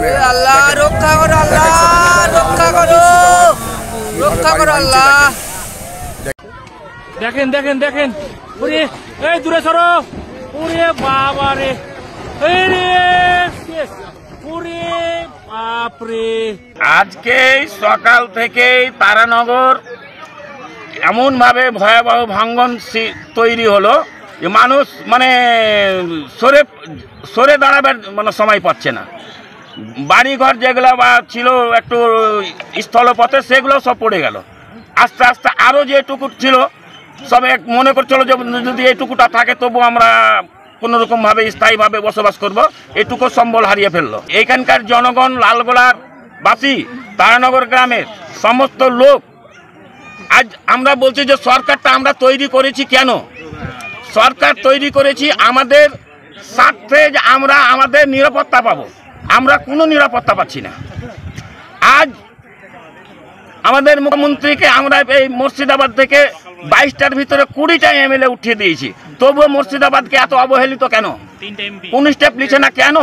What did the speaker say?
মানে আল্লাহ রক্ষা করো, আল্লাহ রক্ষা করো, রক্ষা করো আল্লাহ। দেখেন দেখেন দেখেন, ওরে এই দূরে সরো, ওরে বাবা রে, ওরে বাপরে। আজকে সকাল থেকেই তারানগর এমন ভাবে ভয়াবহ ভাঙ্গন তৈরি হলো যে মানুষ মানে সরে দাঁড়াবার মানে সময় পাচ্ছে না। বাড়িঘর যেগুলো বা ছিল একটু স্থলপথে সেগুলো সব পড়ে গেল। আস্তে আস্তে আরও যেটুকু ছিল সব মনে করছিল যে যদি এইটুকুটা থাকে তবু আমরা কোনোরকমভাবে স্থায়ীভাবে বসবাস করব, এটুকু সম্বল হারিয়ে ফেললো। এইখানকার জনগণ, লালগোলার বাসী, তারানগর গ্রামের সমস্ত লোক, আজ আমরা বলছি যে সরকারটা আমরা তৈরি করেছি কেন? সরকার তৈরি করেছি আমাদের স্বার্থে, যে আমরা আমাদের নিরাপত্তা পাবো। আমরা কোনো নিরাপত্তা পাচ্ছি না। আজ আমাদের মুখ্যমন্ত্রীকে আমরা এই মুর্শিদাবাদ থেকে 22টার ভিতরে 20টা এমএলএ উঠিয়ে দিয়েছি, তবুও মুর্শিদাবাদকে এত অবহেলিত কেন? কোন স্টেপ নিচ্ছে না কেন?